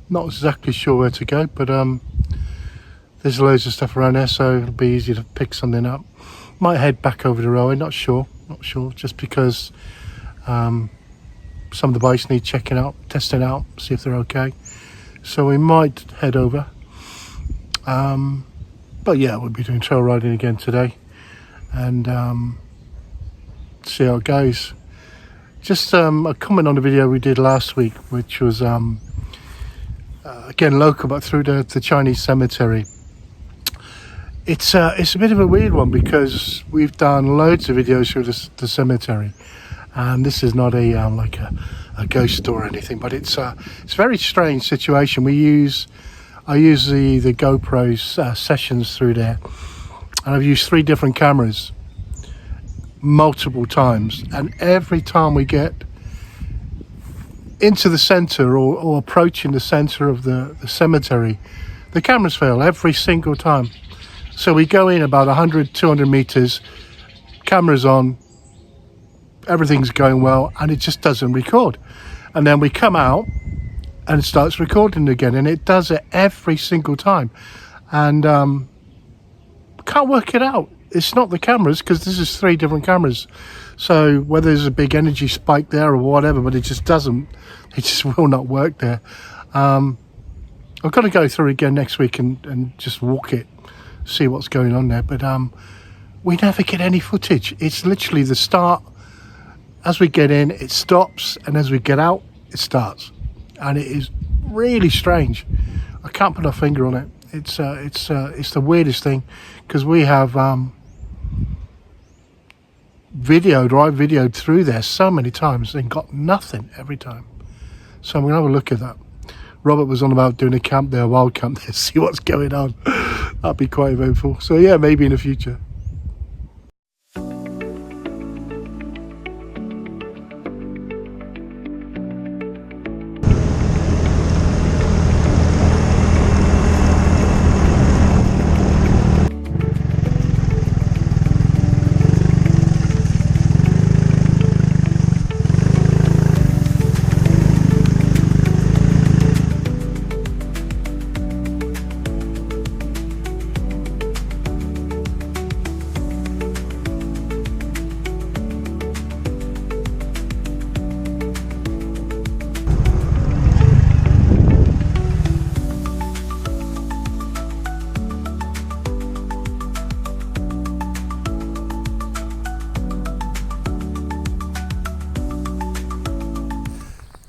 Not exactly sure where to go, but there's loads of stuff around there, so it'll be easy to pick something up. Might head back over the railway, not sure, just because some of the bikes need checking out, testing out, see if they're okay. So we might head over. But yeah, we'll be doing trail riding again today, and see how it goes. Just a comment on the video we did last week, which was again local, but through the Chinese cemetery. It's a bit of a weird one because we've done loads of videos through the cemetery, and this is not a like a ghost story or anything, but it's a very strange situation. I use the GoPro sessions through there, and I've used 3 different cameras multiple times, and every time we get into the center or approaching the center of the cemetery, the cameras fail every single time. So we go in about 100-200 meters, cameras on, everything's going well, and it just doesn't record. And then we come out and it starts recording again, and it does it every single time, and can't work it out. It's not the cameras, because this is 3 different cameras, so whether there's a big energy spike there or whatever, but it just will not work there. I'm going to go through again next week and just walk it, see what's going on there, but we never get any footage. It's literally the start. As we get in, it stops, and as we get out, it starts. And it is really strange. I can't put a finger on it. It's the weirdest thing, because we have videoed through there so many times and got nothing every time. So I'm gonna have a look at that. Robert was on about doing a camp there, a wild camp there, see what's going on. That'd be quite eventful. So yeah, maybe in the future.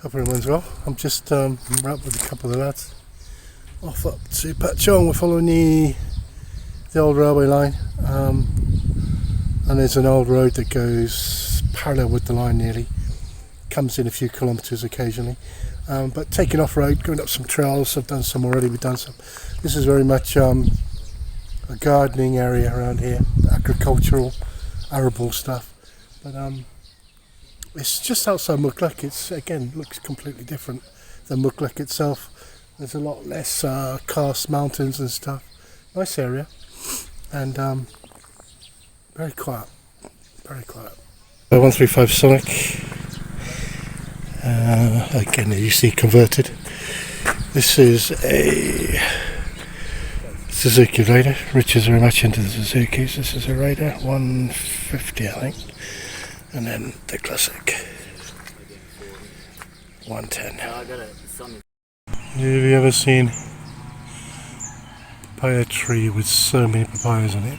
Hope everyone's well. I'm just out with a couple of the lads off up to Pakchong. We're following the old railway line, and there's an old road that goes parallel with the line nearly, comes in a few kilometres occasionally, but taking off road, going up some trails. I've done some already, we've done some. This is very much a gardening area around here, agricultural, arable stuff, but it's just outside Muklek. It's again looks completely different than Muklek itself. There's a lot less karst mountains and stuff. Nice area, and very quiet, very quiet. 135 Sonic. Again, you see converted. This is a Suzuki Raider. Rich is very much into the Suzukis. This is a Raider 150, I think. And then the classic 110. Have you ever seen a papaya tree with so many papayas on it?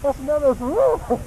That's another one.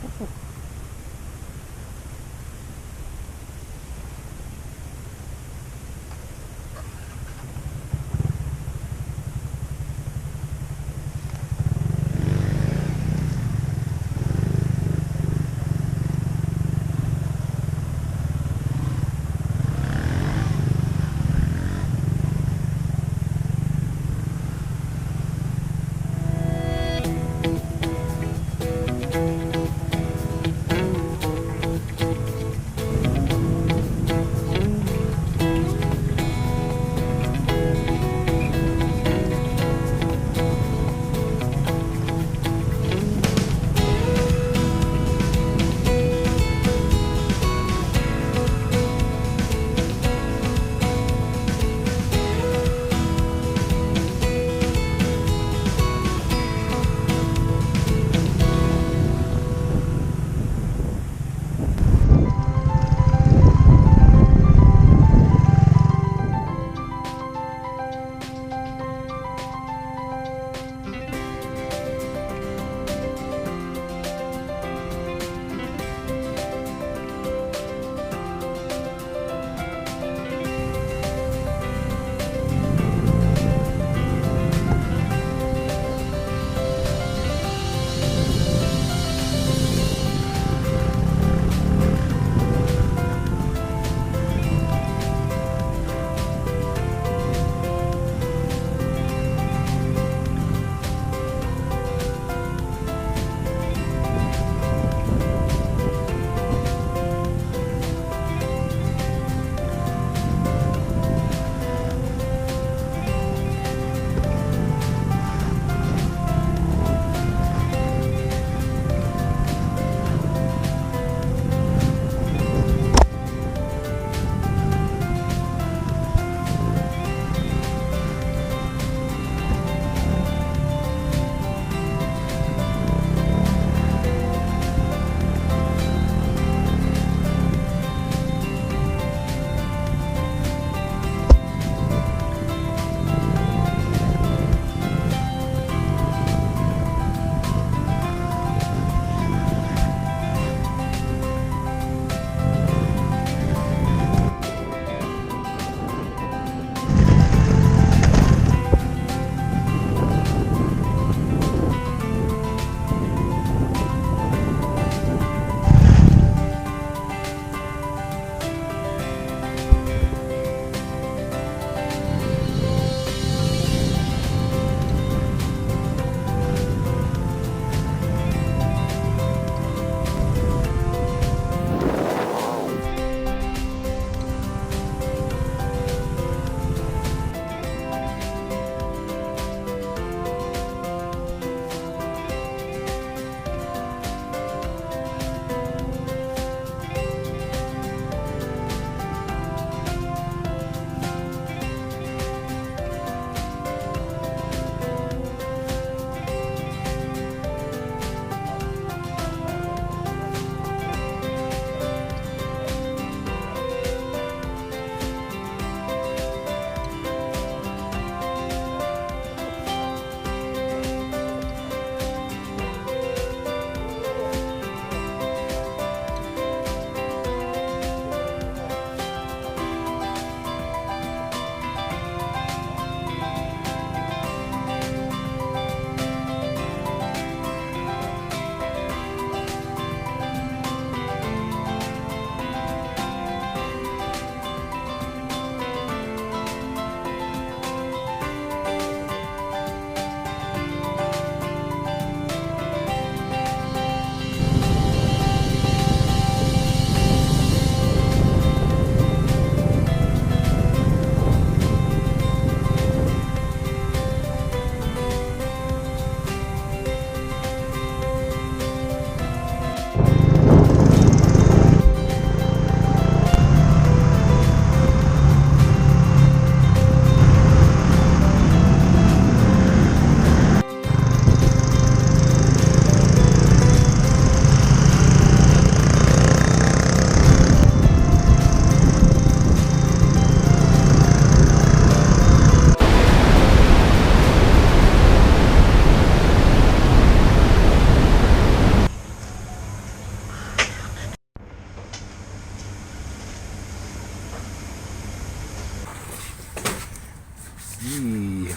Yee.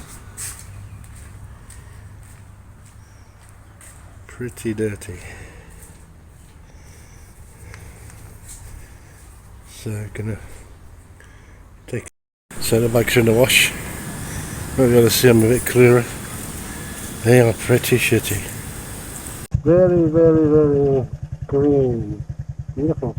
Pretty dirty. So gonna so the bike's in the wash. We're gonna see them a bit clearer. They are pretty shitty. Very, very, very green. Beautiful.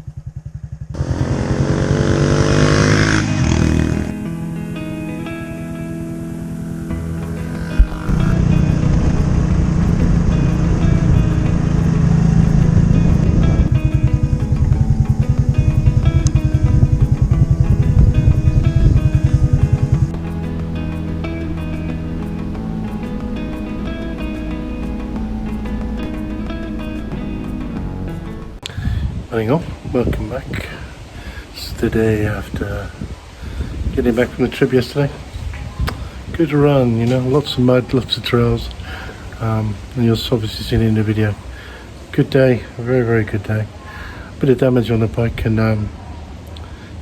Morning all, welcome back. It's the day after getting back from the trip yesterday. Good run, you know, lots of mud, lots of trails, and you'll obviously seen it in the video. Good day, a very, very good day. Bit of damage on the bike and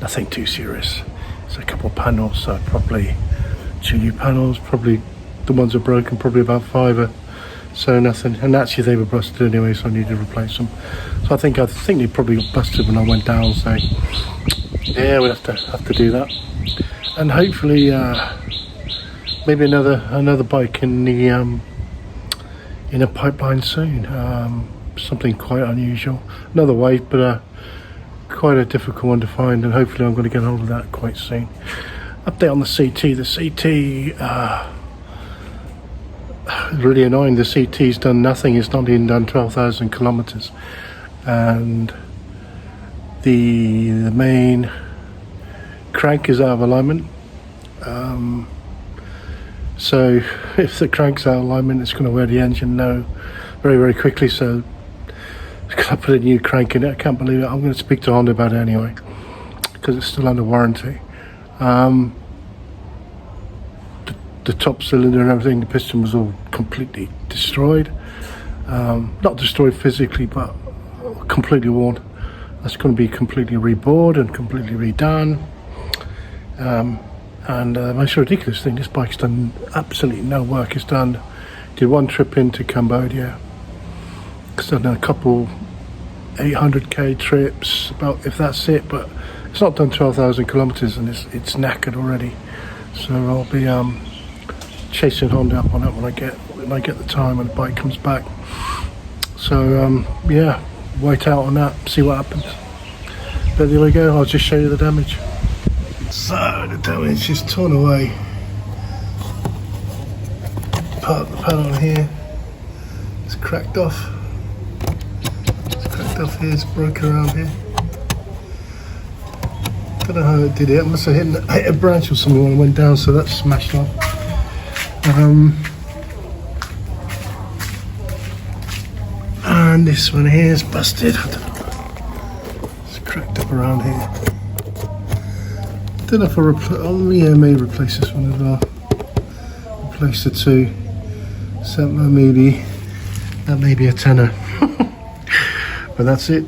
nothing too serious. It's a couple of panels, so probably 2 new panels, probably the ones are broken, probably about 5 so nothing, and actually they were busted anyway, so I needed to replace them. So I think they probably got busted when I went down, so yeah, we'll have to do that. And hopefully maybe another bike in a pipeline soon. Something quite unusual, another wave, but quite a difficult one to find, and hopefully I'm going to get hold of that quite soon. Update on the CT. The CT really annoying. The CT's done nothing. It's not even done 12,000 kilometers, and the main crank is out of alignment. So if the crank's out of alignment, it's going to wear the engine low very, very quickly. So I put a new crank in it. I can't believe it. I'm going to speak to Honda about it anyway, because it's still under warranty. The top cylinder and everything, the piston was all completely destroyed. Not destroyed physically, but completely worn. That's going to be completely rebored and completely redone. And the most ridiculous thing, this bike's done absolutely no work. It's done, did one trip into Cambodia. It's done a couple 800k trips, about, if that's it, but it's not done 12,000 kilometers, and it's knackered already. So I'll be chasing Honda up on it when I get the time when the bike comes back. So yeah, wait out on that, see what happens. But there we go, I'll just show you the damage. So the damage is torn away. Part of the panel here, it's cracked off. It's cracked off here, it's broken around here. Don't know how it did it. I must have hit a branch or something when I went down, so that's smashed off. And this one here is busted. It's cracked up around here. Don't know if I may replace this one as well. Replace the two. So that may be a tenner. But that's it.